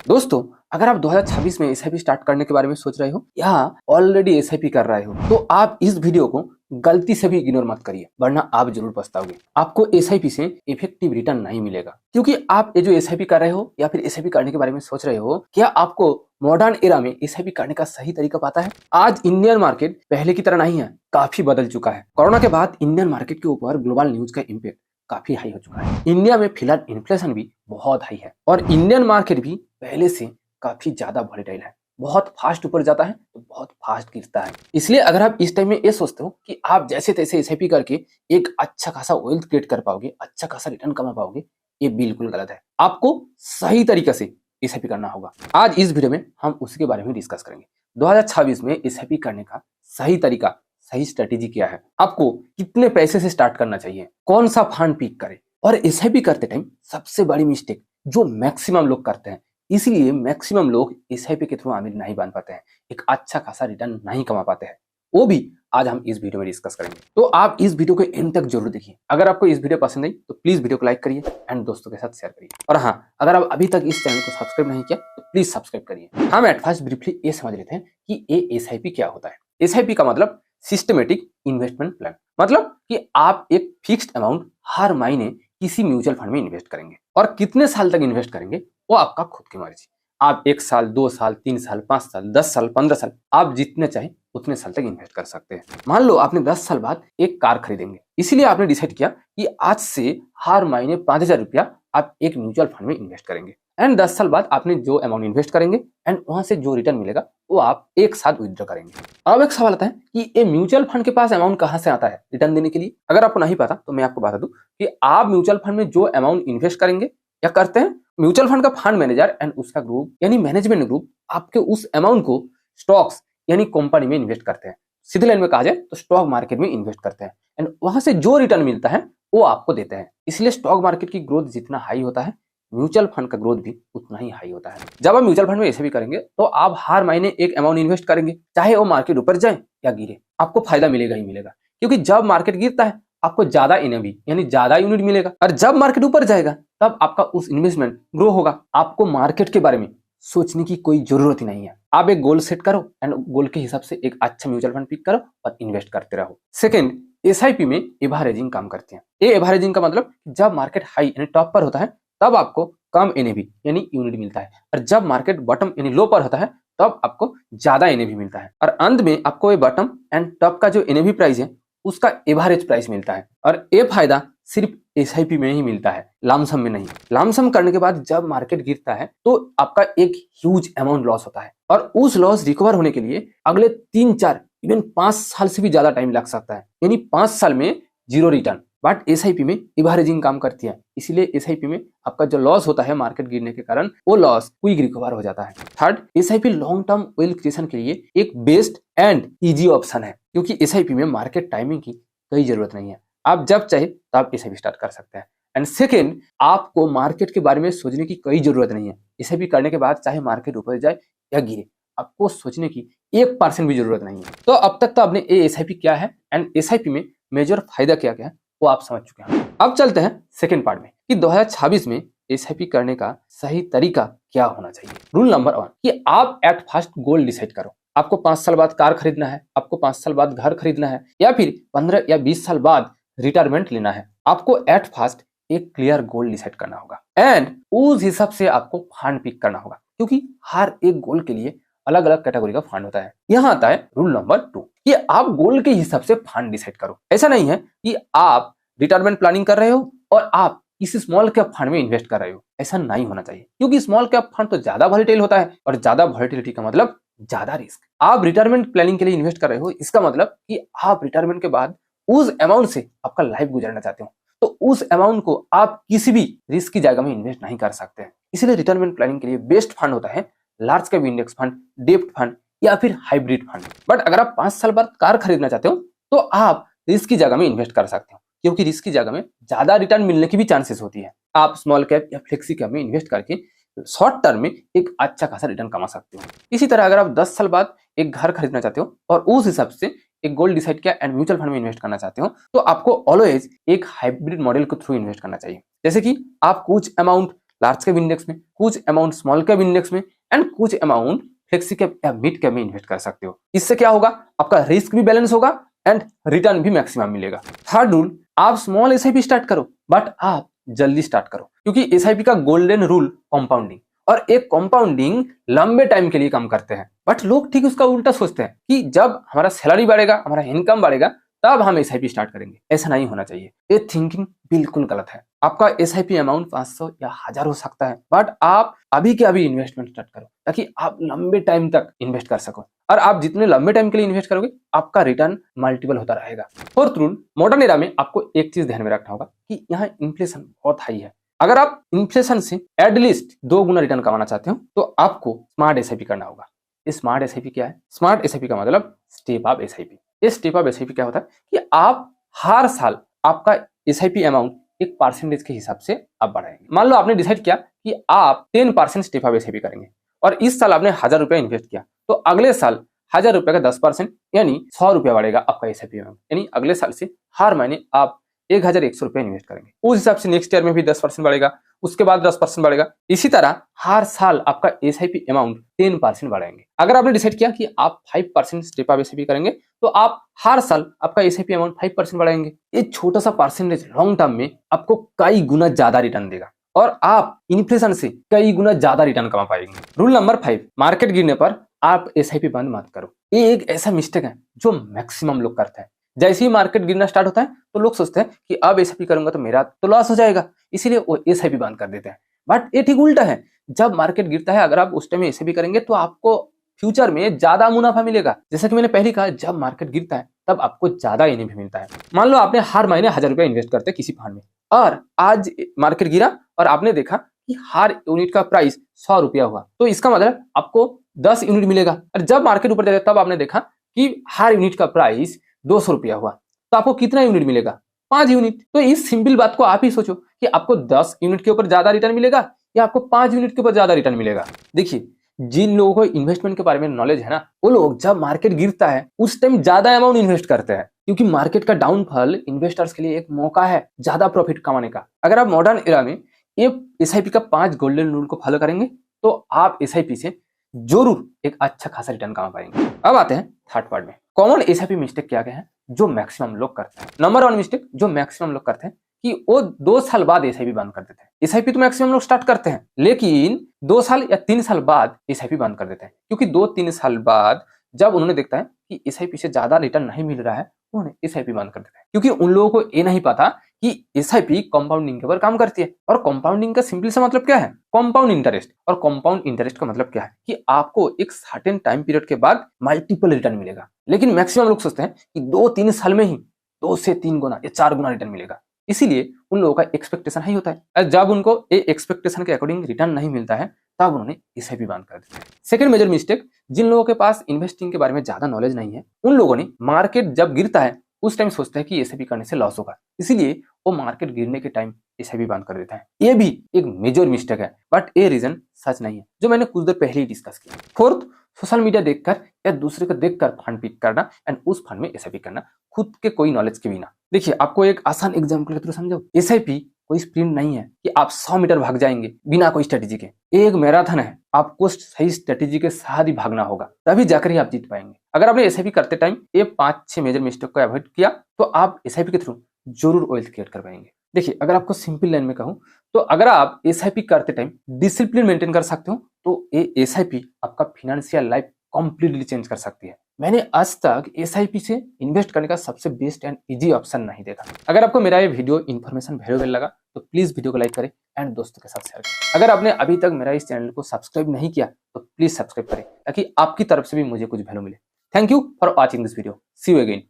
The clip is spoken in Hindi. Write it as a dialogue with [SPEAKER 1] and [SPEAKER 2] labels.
[SPEAKER 1] दोस्तों, अगर आप 2026 में एसआईपी स्टार्ट करने के बारे में सोच रहे हो या ऑलरेडी एसआईपी कर रहे हो तो आप इस वीडियो को गलती से भी इग्नोर मत करिए, वरना आप जरूर पछताओगे। आपको एसआईपी से इफेक्टिव रिटर्न नहीं मिलेगा, क्योंकि आप ये जो एसआईपी कर रहे हो या फिर एसआईपी करने के बारे में सोच रहे हो, क्या आपको मॉडर्न एरा में एसआईपी करने का सही तरीका पता है? आज इंडियन मार्केट पहले की तरह नहीं है, काफी बदल चुका है। कोरोना के बाद इंडियन मार्केट के ऊपर ग्लोबल न्यूज का इम्पैक्ट काफी हाई हो चुका है। इंडिया में फिलहाल इन्फ्लेशन भी बहुत हाई है और इंडियन मार्केट भी पहले से काफी ज्यादा वॉलेटाइल है। बहुत फास्ट ऊपर जाता है तो बहुत फास्ट गिरता है। इसलिए अगर आप इस टाइम में ये सोचते हो कि आप जैसे तैसे एसआईपी करके एक अच्छा खासा वेल्थ क्रिएट कर पाओगे, अच्छा खासा रिटर्न कमा पाओगे, ये बिल्कुल गलत है। आपको सही तरीके से एसआईपी करना होगा। आज इस वीडियो में हम उसके बारे में डिस्कस करेंगे। 2026 में एसआईपी करने का सही तरीका, सही स्ट्रेटेजी क्या है, आपको कितने पैसे से स्टार्ट करना चाहिए, कौन सा फंड पिक करें, और एसआईपी करते टाइम सबसे बड़ी मिस्टेक जो मैक्सिमम लोग करते हैं, इसलिए मैक्सिमम लोग एसआईपी के थ्रू अमीर नहीं बन पाते हैं, एक अच्छा खासा रिटर्न नहीं कमा पाते हैं, वो भी आज हम इस वीडियो में डिस्कस करेंगे। तो आप इस वीडियो को एंड तक जरूर देखिए। अगर आपको इस वीडियो पसंद आई तो प्लीज वीडियो को लाइक करिए एंड दोस्तों के साथ शेयर करिए। और हाँ, अगर आप अभी तक इस चैनल को सब्सक्राइब नहीं किया तो प्लीज सब्सक्राइब करिए। हम एट फर्स्ट ब्रीफली ये समझ लेते हैं कि ये एसआईपी क्या होता है। एसआईपी का मतलब सिस्टमेटिक इन्वेस्टमेंट प्लान, मतलब कि आप एक फिक्स्ड अमाउंट हर महीने किसी म्यूचुअल फंड में इन्वेस्ट करेंगे और कितने साल तक इन्वेस्ट करेंगे वो आपका खुद की मर्जी। आप 1 साल, 2 साल, 3 साल, 5 साल, 10 साल, 15 साल, आप जितने चाहे उतने साल तक इन्वेस्ट कर सकते हैं। मान लो आपने 10 साल बाद एक कार खरीदेंगे, इसीलिए आपने डिसाइड किया कि आज से हर महीने 5,000 रुपया आप एक म्यूचुअल फंड में इन्वेस्ट करेंगे एंड 10 साल बाद आपने जो अमाउंट इन्वेस्ट करेंगे एंड वहां से जो रिटर्न मिलेगा वो आप एक साथ विथड्रॉ करेंगे। अब एक सवाल आता है कि ये म्यूचुअल फंड के पास अमाउंट कहां से आता है रिटर्न देने के लिए? अगर आपको नहीं पता तो मैं आपको बता दूं कि आप म्यूचुअल फंड में जो अमाउंट इन्वेस्ट करेंगे या करते हैं, म्यूचुअल फंड का फंड मैनेजर एंड उसका ग्रुप यानी मैनेजमेंट ग्रुप आपके उस अमाउंट को स्टॉक्स यानी कंपनी में इन्वेस्ट करते हैं। सीधे लाइन में कहा जाए तो स्टॉक मार्केट में इन्वेस्ट करते हैं एंड वहां से जो रिटर्न मिलता है वो आपको देते हैं। इसलिए स्टॉक मार्केट की ग्रोथ जितना हाई होता है, म्यूचुअल फंड का ग्रोथ भी उतना ही हाई होता है। जब आप म्यूचुअल फंड में ऐसे भी करेंगे तो आप हर महीने एक अमाउंट इन्वेस्ट करेंगे, चाहे वो मार्केट ऊपर जाए या गिरे, आपको फायदा मिलेगा ही मिलेगा। क्योंकि जब मार्केट गिरता है आपको ज्यादा एनएवी यानी ज्यादा यूनिट मिलेगा, और जब मार्केट ऊपर जाएगा तब आपका उस इन्वेस्टमेंट ग्रो होगा। आपको मार्केट के बारे में सोचने की कोई जरूरत ही नहीं है। आप एक गोल सेट करो एंड गोल के हिसाब से एक अच्छा म्यूचुअल फंड पिक करो और इन्वेस्ट करते रहो। सेकंड, एसआईपी में एवरेजिंग काम करते हैं। ये एवरेजिंग का मतलब जब मार्केट हाई यानी टॉप पर होता है तब आपको कम एनएवी यानी यूनिट मिलता है, और जब मार्केट बॉटम यानी लो पर होता है तब आपको ज्यादा एनएवी मिलता है, और अंत में आपको ये बॉटम एंड टॉप का जो एनएवी प्राइस है उसका एवरेज प्राइस मिलता है। और ये फायदा सिर्फ एसआईपी में ही मिलता है, लामसम में नहीं। लामसम करने के बाद जब मार्केट गिरता है तो आपका एक ह्यूज अमाउंट लॉस होता है, और उस लॉस रिकवर होने के लिए अगले 3-4 इवन 5 साल से भी ज्यादा टाइम लग सकता है, यानी 5 साल में जीरो रिटर्न। बट एसआईपी में एवरेजिंग काम करती है, इसीलिए एसआईपी में आपका जो लॉस होता है मार्केट गिरने के कारण वो लॉस क्विक रिकवर हो जाता है। Third, SIP long term wealth creation के लिए एक बेस्ट एंड इजी ऑप्शन है, क्योंकि एसआईपी में मार्केट टाइमिंग की कोई जरूरत नहीं है। आप जब चाहे तब एसआईपी स्टार्ट कर सकते हैं। एंड सेकेंड, आपको मार्केट के बारे में सोचने की कोई जरूरत नहीं है। एसआईपी करने के बाद चाहे मार्केट ऊपर जाए या गिरे, आपको सोचने की 1% भी जरूरत नहीं है। तो अब तक तो आपने एसआईपी क्या है एंड एसआईपी में मेजर फायदा क्या क्या है वो आप समझ चुके हैं। अब चलते हैं सेकेंड पार्ट में कि 2026 में एसआईपी करने का सही तरीका क्या होना चाहिए। रूल नंबर 1 कि आप एट फर्स्ट गोल डिसाइड करो। आपको 5 साल बाद कार खरीदना है, आपको 5 साल बाद घर खरीदना है, या फिर 15 या 20 साल बाद रिटायरमेंट लेना है। आपको एट फर्स्ट एक क्लियर गोल डिसाइड करना होगा एंड उस हिसाब से आपको फंड पिक करना होगा, क्योंकि हर एक गोल के लिए अलग अलग कैटेगरी का फंड होता है। यहाँ आता है रूल नंबर 2 कि आप गोल के हिसाब से फंड डिसाइड करो। ऐसा नहीं है कि आप रिटायरमेंट प्लानिंग कर रहे हो और आप किसी स्मॉल कैप फंड में इन्वेस्ट कर रहे हो, ऐसा नहीं होना चाहिए, क्योंकि स्मॉल कैप फंड तो ज्यादा वॉलेटाइल होता है और ज्यादा वॉलेटिलिटी का मतलब ज्यादा रिस्क। आप रिटायरमेंट प्लानिंग के लिए इन्वेस्ट कर रहे हो, इसका मतलब कि आप रिटायरमेंट के बाद उस अमाउंट से आपका लाइफ गुजारना चाहते हो, तो उस अमाउंट को आप किसी भी रिस्क की जगह में इन्वेस्ट नहीं कर सकते हैं। इसलिए रिटायरमेंट प्लानिंग के लिए बेस्ट फंड होता है लार्ज कैप इंडेक्स फंड, डेब्ट फंड या फिर हाइब्रिड फंड। बट अगर आप 5 साल बाद कार खरीदना चाहते हो तो आप रिस्क की जगह में इन्वेस्ट कर सकते हो, क्योंकि रिस्क की जगह में ज्यादा रिटर्न मिलने की भी चांसेस होती है। आप स्मॉल कैप या फ्लेक्सी कैप में इन्वेस्ट करके शॉर्ट टर्म में एक अच्छा खासा रिटर्न कमा सकते हो। इसी तरह अगर आप 10 साल बाद एक घर खरीदना चाहते हो और उस हिसाब से एक गोल डिसाइड किया एंड म्यूचुअल फंड में इन्वेस्ट करना चाहते हो, तो आपको ऑलवेज एक हाइब्रिड मॉडल के थ्रू इन्वेस्ट करना चाहिए। जैसे कि आप कुछ अमाउंट लार्ज कैप इंडेक्स में, कुछ अमाउंट स्मॉल कैप इंडेक्स में एंड कुछ अमाउंट फ्लेक्सी कैप या मिड कैप में इन्वेस्ट कर सकते हो। इससे क्या होगा, आपका रिस्क भी बैलेंस होगा एंड रिटर्न भी मैक्सिमम मिलेगा। थर्ड रूल, आप स्मॉल एसआईपी स्टार्ट करो बट आप जल्दी स्टार्ट करो, क्योंकि एसआईपी का गोल्डन रूल कंपाउंडिंग, और एक कंपाउंडिंग लंबे टाइम के लिए काम करते हैं। बट लोग ठीक उसका उल्टा सोचते हैं कि जब हमारा सैलरी बढ़ेगा, हमारा इनकम बढ़ेगा, तब हम एसआईपी स्टार्ट करेंगे। ऐसा नहीं होना चाहिए, ये थिंकिंग बिल्कुल गलत है। आपका एसआईपी अमाउंट 500 या 1000 हो सकता है, बट आप अभी के अभी इन्वेस्टमेंट स्टार्ट करो ताकि आप लंबे टाइम तक इन्वेस्ट कर सको, और आप जितने लंबे टाइम के लिए इन्वेस्ट करोगे आपका रिटर्न मल्टीपल होता रहेगा। फोर्थ रूल, मॉडर्न एरा में आपको एक चीज ध्यान में रखना होगा कि यहाँ इन्फ्लेशन बहुत हाई है। अगर आप इन्फ्लेशन से एटलीस्ट 2 गुना रिटर्न कमाना चाहते हो तो आपको स्मार्ट एसआईपी करना होगा। स्मार्ट एसआईपी क्या है? स्मार्ट एसआईपी का मतलब स्टेप अप एसआईपी। ये स्टेप अप एसआईपी क्या होता है कि आप हर साल आपका एसआईपी अमाउंट एक परसेंटेज के हिसाब से आप बढ़ाएंगे। मान लो आपने डिसाइड किया कि आप 10% स्टेप अप एसआईपी करेंगे और इस साल आपने 1000 रुपया इन्वेस्ट किया, तो अगले साल 1000 रुपये का 10% यानी 100 रुपया बढ़ेगा आपका एसआईपी अमाउंट। यानी अगले साल से हर महीने आप 1100 रुपये इन्वेस्ट करेंगे। उस हिसाब से नेक्स्ट ईयर में भी 10% बढ़ेगा, उसके बाद 10% बढ़ेगा। इसी तरह हर साल आपका एसआईपी अमाउंट 10% बढ़ाएंगे। अगर आपने डिसाइड किया कि आप 5% स्टेप अप एसआईपी करेंगे तो आप हर साल आपका एसआईपी अमाउंट 5% बढ़ाएंगे। ये छोटा सा परसेंटेज लॉन्ग टर्म में आपको कई गुना ज्यादा रिटर्न देगा और आप इन्फ्लेशन से कई गुना ज्यादा रिटर्न कमा पाएंगे। रूल नंबर 5, मार्केट गिरने पर आप एसआईपी बंद मत करो। ये एक ऐसा मिस्टेक है जो मैक्सिमम लोग करते हैं। जैसे ही मार्केट गिरना स्टार्ट होता है तो लोग सोचते हैं कि अब एसआईपी करूंगा तो मेरा तो लॉस हो जाएगा, इसीलिए वो एसआईपी बंद कर देते हैं। बट ये ठीक उल्टा है। जब मार्केट गिरता है, अगर आप उस टाइम एसआईपी करेंगे तो आपको फ्यूचर में ज्यादा मुनाफा मिलेगा। जैसा कि मैंने पहले कहा, जब मार्केट गिरता है तब आपको ज्यादा एनएवी मिलता है। मान लो आपने हर महीने 1000 रुपया इन्वेस्ट करते किसी फंड में, और आज मार्केट गिरा और आपने देखा कि हर यूनिट का प्राइस 100 रुपया हुआ, तो इसका मतलब आपको 10 यूनिट मिलेगा। और जब मार्केट ऊपर जाएगा तब आपने देखा कि हर यूनिट का प्राइस 200 रुपया हुआ, तो आपको कितना यूनिट मिलेगा? 5 यूनिट। तो इस सिंपल बात को आप ही सोचो कि आपको 10 यूनिट के ऊपर ज्यादा रिटर्न मिलेगा या आपको 5 यूनिट के ऊपर ज्यादा रिटर्न मिलेगा। देखिए, जिन लोगों को इन्वेस्टमेंट के बारे में नॉलेज है ना, वो लोग जब मार्केट गिरता है उस टाइम ज्यादा अमाउंट इन्वेस्ट करते हैं, क्योंकि मार्केट का डाउनफॉल इन्वेस्टर्स के लिए एक मौका है ज्यादा प्रॉफिट कमाने का। अगर आप मॉडर्न एरा में ये एसआईपी का 5 गोल्डन रूल को फॉलो करेंगे तो आप एसआईपी से जरूर एक अच्छा खासा रिटर्न कमा पाएंगे। अब आते हैं थर्ड पार्ट में, कॉमन एसआईपी मिस्टेक क्या क्या है जो मैक्सिमम लोग करते हैं। नंबर 1 मिस्टेक जो मैक्सिमम लोग करते हैं कि वो 2 साल बाद एसआईपी बंद कर देते हैं। एसआईपी तो मैक्सिमम लोग स्टार्ट करते हैं, लेकिन 2 साल या 3 साल बाद एसआईपी बंद कर देते हैं, क्योंकि 2-3 साल बाद जब उन्होंने देखता है कि एसआईपी से ज्यादा रिटर्न नहीं मिल रहा है, उन्होंने एसआईपी बंद कर देते हैं। क्योंकि उन लोगों को ये नहीं पता कि एसआईपी कंपाउंडिंग के ऊपर काम करती है, और कंपाउंडिंग का सिंपल सा मतलब क्या है? Compound interest. और कंपाउंड इंटरेस्ट का मतलब क्या है कि आपको एक सर्टेन टाइम पीरियड के बाद मल्टीपल रिटर्न मिलेगा। लेकिन मैक्सिमम लोग सोचते हैं कि 2-3 साल में ही 2 से 3 गुना या 4 गुना रिटर्न मिलेगा, इसीलिए उन लोगों का एक्सपेक्टेशन हाई होता है। जब उनको ये एक्सपेक्टेशन के अकॉर्डिंग रिटर्न नहीं मिलता है तब उन्होंने एसआईपी बंद कर दिया। सेकंड मेजर मिस्टेक, जिन लोगों के पास इन्वेस्टिंग के बारे में ज्यादा नॉलेज नहीं है, उन लोगों ने मार्केट जब गिरता है उस टाइम सोचते हैं कि एसआईपी करने से लॉस होगा, इसीलिए वो मार्केट गिरने के टाइम एसआईपी बंद कर देता है। ये भी एक मेजर मिस्टेक है, बट ये रीजन सच नहीं है, जो मैंने कुछ देर पहले ही डिस्कस किया। फोर्थ, सोशल मीडिया देखकर या दूसरे को देखकर फंड पिक करना एंड उस फंड में एसआईपी करना खुद के कोई नॉलेज के बिना। देखिए, आपको एक आसान एग्जांपल के थ्रू समझाओ। एसआईपी कोई स्प्रिंट नहीं है कि आप 100 मीटर भाग जाएंगे बिना कोई स्ट्रेटेजी के। एक मैराथन है, आपको सही स्ट्रेटेजी के साथ ही भागना होगा, तभी जाकर ही आप जीत पाएंगे। अगर आपने एसआईपी करते टाइम ये 5-6 मेजर मिस्टेक को अवॉइड किया तो आप एसआईपी के थ्रू जरूर वेल्थ क्रिएट कर पाएंगे। देखिए, अगर आपको सिंपल लाइन में कहूं तो अगर आप एसआईपी करते टाइम डिसिप्लिन मेंटेन कर सकते हो तो ये एसआईपी आपका फाइनेंशियल लाइफ कंप्लीटली चेंज कर सकती है। मैंने आज तक एसआईपी से इन्वेस्ट करने का सबसे बेस्ट एंड इजी ऑप्शन नहीं देखा। अगर आपको मेरा ये वीडियो इन्फॉर्मेशन वैल्यूएबल लगा तो प्लीज वीडियो को लाइक करें एंड दोस्तों के साथ शेयर करें। अगर आपने अभी तक मेरा इस चैनल को सब्सक्राइब नहीं किया तो प्लीज सब्सक्राइब करें ताकि आपकी तरफ से भी मुझे कुछ वैल्यू मिले। Thank you for watching this video. See you again.